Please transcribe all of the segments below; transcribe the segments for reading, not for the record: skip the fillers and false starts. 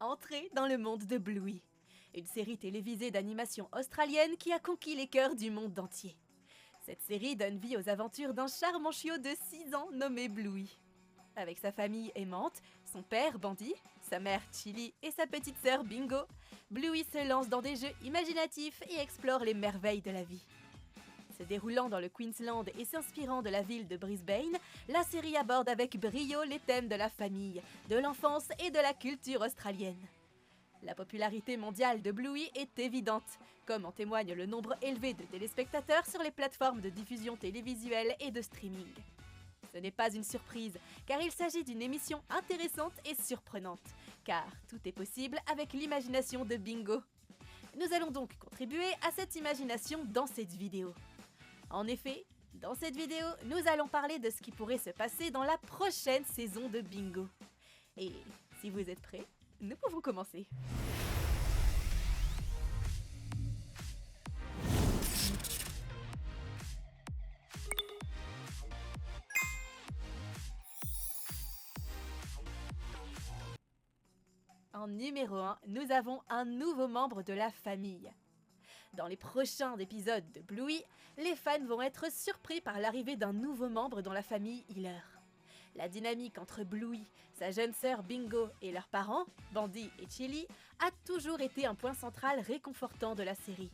Entrez dans le monde de Bluey, une série télévisée d'animation australienne qui a conquis les cœurs du monde entier. Cette série donne vie aux aventures d'un charmant chiot de 6 ans nommé Bluey. Avec sa famille aimante, son père Bandy, sa mère Chili et sa petite sœur Bingo, Bluey se lance dans des jeux imaginatifs et explore les merveilles de la vie. Se déroulant dans le Queensland et s'inspirant de la ville de Brisbane, la série aborde avec brio les thèmes de la famille, de l'enfance et de la culture australienne. La popularité mondiale de Bluey est évidente, comme en témoigne le nombre élevé de téléspectateurs sur les plateformes de diffusion télévisuelle et de streaming. Ce n'est pas une surprise, car il s'agit d'une émission intéressante et surprenante, car tout est possible avec l'imagination de Bingo. Nous allons donc contribuer à cette imagination dans cette vidéo. En effet, dans cette vidéo, nous allons parler de ce qui pourrait se passer dans la prochaine saison de Bingo. Et si vous êtes prêts, nous pouvons commencer. En numéro 1, nous avons un nouveau membre de la famille. Dans les prochains épisodes de Bluey, les fans vont être surpris par l'arrivée d'un nouveau membre dans la famille Healer. La dynamique entre Bluey, sa jeune sœur Bingo et leurs parents, Bandy et Chili, a toujours été un point central réconfortant de la série.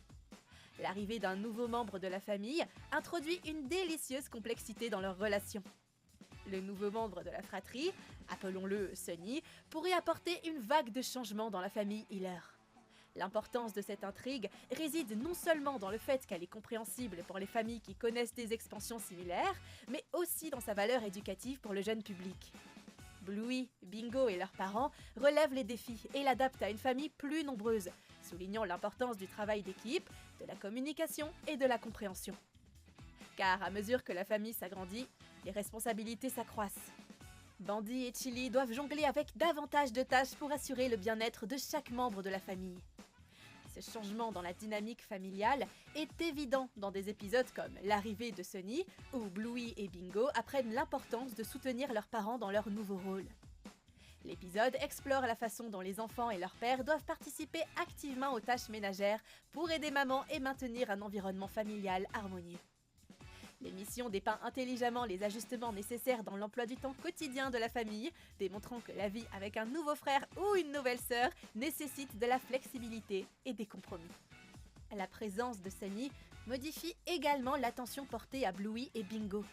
L'arrivée d'un nouveau membre de la famille introduit une délicieuse complexité dans leur relation. Le nouveau membre de la fratrie, appelons-le Sunny, pourrait apporter une vague de changements dans la famille Healer. L'importance de cette intrigue réside non seulement dans le fait qu'elle est compréhensible pour les familles qui connaissent des expansions similaires, mais aussi dans sa valeur éducative pour le jeune public. Bluey, Bingo et leurs parents relèvent les défis et l'adaptent à une famille plus nombreuse, soulignant l'importance du travail d'équipe, de la communication et de la compréhension. Car à mesure que la famille s'agrandit, les responsabilités s'accroissent. Bandy et Chili doivent jongler avec davantage de tâches pour assurer le bien-être de chaque membre de la famille. Ce changement dans la dynamique familiale est évident dans des épisodes comme l'arrivée de Sunny, où Bluey et Bingo apprennent l'importance de soutenir leurs parents dans leur nouveau rôle. L'épisode explore la façon dont les enfants et leurs pères doivent participer activement aux tâches ménagères pour aider maman et maintenir un environnement familial harmonieux. L'émission dépeint intelligemment les ajustements nécessaires dans l'emploi du temps quotidien de la famille, démontrant que la vie avec un nouveau frère ou une nouvelle sœur nécessite de la flexibilité et des compromis. La présence de Sunny modifie également l'attention portée à Bluey et Bingo,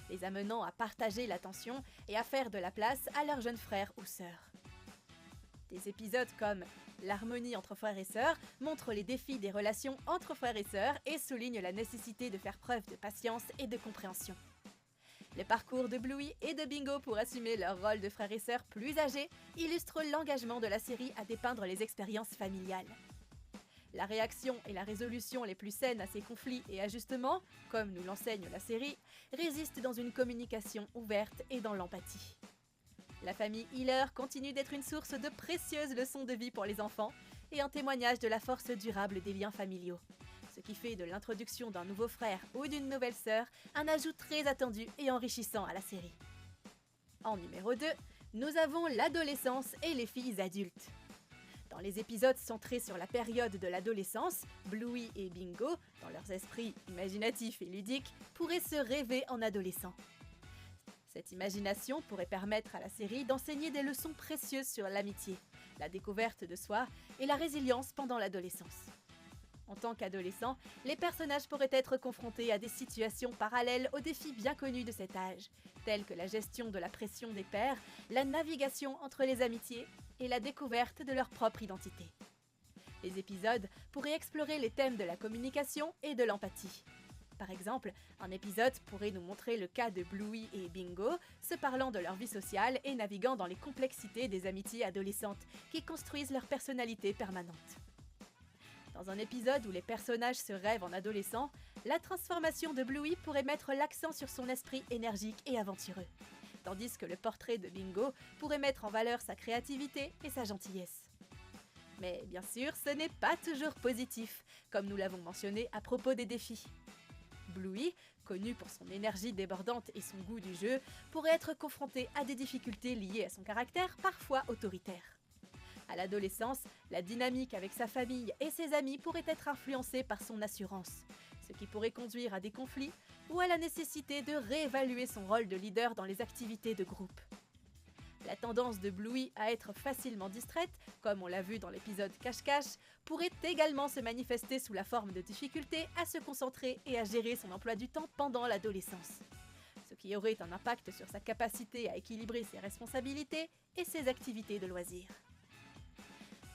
les amenant à partager l'attention et à faire de la place à leurs jeunes frères ou sœurs. Des épisodes comme l'harmonie entre frères et sœurs montrent les défis des relations entre frères et sœurs et soulignent la nécessité de faire preuve de patience et de compréhension. Le parcours de Bluey et de Bingo pour assumer leur rôle de frères et sœurs plus âgés illustre l'engagement de la série à dépeindre les expériences familiales. La réaction et la résolution les plus saines à ces conflits et ajustements, comme nous l'enseigne la série, résistent dans une communication ouverte et dans l'empathie. La famille Healer continue d'être une source de précieuses leçons de vie pour les enfants et un témoignage de la force durable des liens familiaux, ce qui fait de l'introduction d'un nouveau frère ou d'une nouvelle sœur un ajout très attendu et enrichissant à la série. En numéro 2, nous avons l'adolescence et les filles adultes. Dans les épisodes centrés sur la période de l'adolescence, Bluey et Bingo, dans leurs esprits imaginatifs et ludiques, pourraient se rêver en adolescents. Cette imagination pourrait permettre à la série d'enseigner des leçons précieuses sur l'amitié, la découverte de soi et la résilience pendant l'adolescence. En tant qu'adolescents, les personnages pourraient être confrontés à des situations parallèles aux défis bien connus de cet âge, tels que la gestion de la pression des pairs, la navigation entre les amitiés et la découverte de leur propre identité. Les épisodes pourraient explorer les thèmes de la communication et de l'empathie. Par exemple, un épisode pourrait nous montrer le cas de Bluey et Bingo, se parlant de leur vie sociale et naviguant dans les complexités des amitiés adolescentes qui construisent leur personnalité permanente. Dans un épisode où les personnages se rêvent en adolescent, la transformation de Bluey pourrait mettre l'accent sur son esprit énergique et aventureux, tandis que le portrait de Bingo pourrait mettre en valeur sa créativité et sa gentillesse. Mais bien sûr, ce n'est pas toujours positif, comme nous l'avons mentionné à propos des défis. Bluey, connu pour son énergie débordante et son goût du jeu, pourrait être confronté à des difficultés liées à son caractère parfois autoritaire. À l'adolescence, la dynamique avec sa famille et ses amis pourrait être influencée par son assurance, ce qui pourrait conduire à des conflits ou à la nécessité de réévaluer son rôle de leader dans les activités de groupe. La tendance de Bluey à être facilement distraite, comme on l'a vu dans l'épisode Cache-Cache, pourrait également se manifester sous la forme de difficultés à se concentrer et à gérer son emploi du temps pendant l'adolescence, ce qui aurait un impact sur sa capacité à équilibrer ses responsabilités et ses activités de loisirs.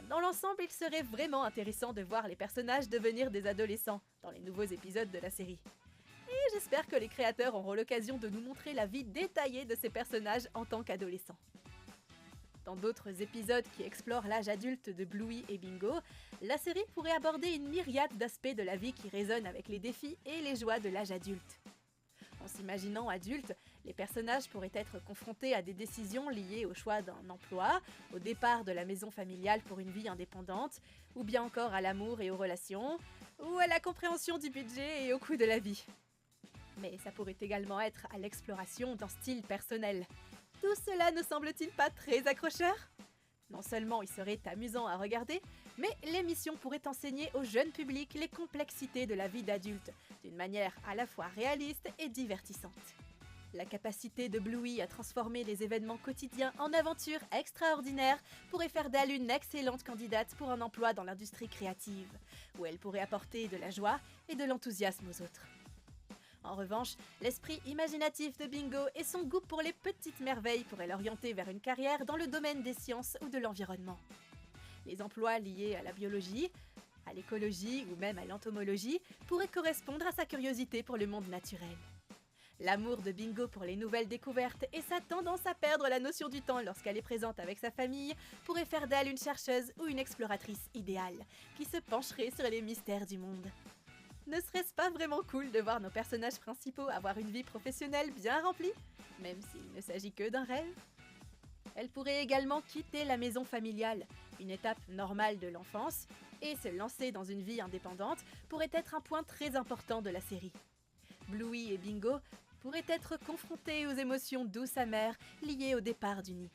Dans l'ensemble, il serait vraiment intéressant de voir les personnages devenir des adolescents dans les nouveaux épisodes de la série. Et j'espère que les créateurs auront l'occasion de nous montrer la vie détaillée de ces personnages en tant qu'adolescents. Dans d'autres épisodes qui explorent l'âge adulte de Bluey et Bingo, la série pourrait aborder une myriade d'aspects de la vie qui résonnent avec les défis et les joies de l'âge adulte. En s'imaginant adultes, les personnages pourraient être confrontés à des décisions liées au choix d'un emploi, au départ de la maison familiale pour une vie indépendante, ou bien encore à l'amour et aux relations, ou à la compréhension du budget et au coût de la vie. Mais ça pourrait également être à l'exploration d'un style personnel. Tout cela ne semble-t-il pas très accrocheur ? Non seulement il serait amusant à regarder, mais l'émission pourrait enseigner au jeune public les complexités de la vie d'adulte, d'une manière à la fois réaliste et divertissante. La capacité de Bluey à transformer les événements quotidiens en aventures extraordinaires pourrait faire d'elle une excellente candidate pour un emploi dans l'industrie créative, où elle pourrait apporter de la joie et de l'enthousiasme aux autres. En revanche, l'esprit imaginatif de Bingo et son goût pour les petites merveilles pourraient l'orienter vers une carrière dans le domaine des sciences ou de l'environnement. Les emplois liés à la biologie, à l'écologie ou même à l'entomologie pourraient correspondre à sa curiosité pour le monde naturel. L'amour de Bingo pour les nouvelles découvertes et sa tendance à perdre la notion du temps lorsqu'elle est présente avec sa famille pourraient faire d'elle une chercheuse ou une exploratrice idéale, qui se pencherait sur les mystères du monde. Ne serait-ce pas vraiment cool de voir nos personnages principaux avoir une vie professionnelle bien remplie, même s'il ne s'agit que d'un rêve ? Elle pourrait également quitter la maison familiale, une étape normale de l'enfance, et se lancer dans une vie indépendante pourrait être un point très important de la série. Bluey et Bingo pourraient être confrontés aux émotions douces amères liées au départ du nid,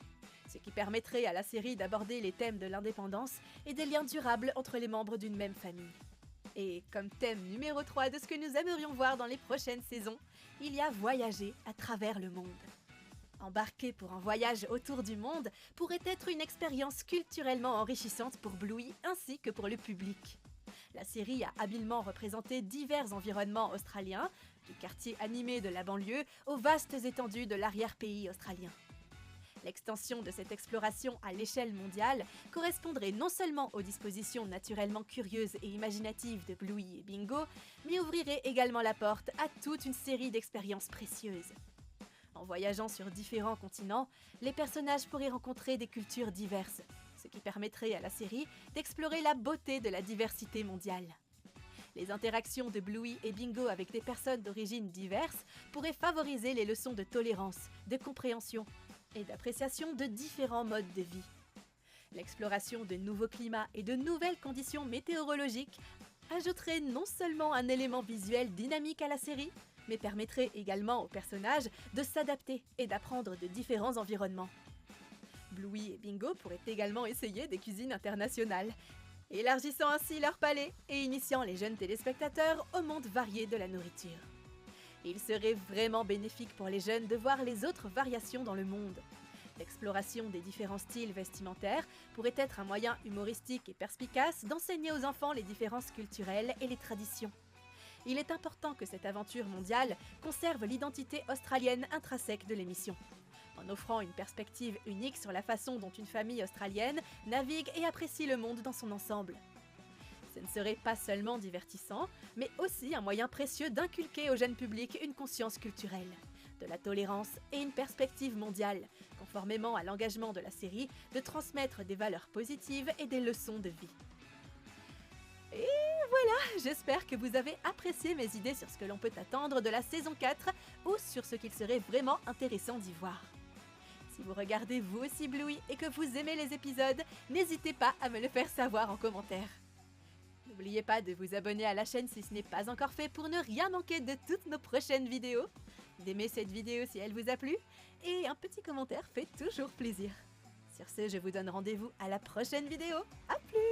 ce qui permettrait à la série d'aborder les thèmes de l'indépendance et des liens durables entre les membres d'une même famille. Et comme thème numéro 3 de ce que nous aimerions voir dans les prochaines saisons, il y a voyager à travers le monde. Embarquer pour un voyage autour du monde pourrait être une expérience culturellement enrichissante pour Bluey ainsi que pour le public. La série a habilement représenté divers environnements australiens, du quartier animé de la banlieue aux vastes étendues de l'arrière-pays australien. L'extension de cette exploration à l'échelle mondiale correspondrait non seulement aux dispositions naturellement curieuses et imaginatives de Bluey et Bingo, mais ouvrirait également la porte à toute une série d'expériences précieuses. En voyageant sur différents continents, les personnages pourraient rencontrer des cultures diverses, ce qui permettrait à la série d'explorer la beauté de la diversité mondiale. Les interactions de Bluey et Bingo avec des personnes d'origines diverses pourraient favoriser les leçons de tolérance, de compréhension et d'appréciation de différents modes de vie. L'exploration de nouveaux climats et de nouvelles conditions météorologiques ajouterait non seulement un élément visuel dynamique à la série, mais permettrait également aux personnages de s'adapter et d'apprendre de différents environnements. Bluey et Bingo pourraient également essayer des cuisines internationales, élargissant ainsi leur palais et initiant les jeunes téléspectateurs au monde varié de la nourriture. Il serait vraiment bénéfique pour les jeunes de voir les autres variations dans le monde. L'exploration des différents styles vestimentaires pourrait être un moyen humoristique et perspicace d'enseigner aux enfants les différences culturelles et les traditions. Il est important que cette aventure mondiale conserve l'identité australienne intrinsèque de l'émission, en offrant une perspective unique sur la façon dont une famille australienne navigue et apprécie le monde dans son ensemble. Ce ne serait pas seulement divertissant, mais aussi un moyen précieux d'inculquer au jeune public une conscience culturelle, de la tolérance et une perspective mondiale, conformément à l'engagement de la série de transmettre des valeurs positives et des leçons de vie. Et voilà, j'espère que vous avez apprécié mes idées sur ce que l'on peut attendre de la saison 4 ou sur ce qu'il serait vraiment intéressant d'y voir. Si vous regardez vous aussi Bluey et que vous aimez les épisodes, n'hésitez pas à me le faire savoir en commentaire. N'oubliez pas de vous abonner à la chaîne si ce n'est pas encore fait pour ne rien manquer de toutes nos prochaines vidéos, d'aimer cette vidéo si elle vous a plu, et un petit commentaire fait toujours plaisir. Sur ce, je vous donne rendez-vous à la prochaine vidéo. À plus!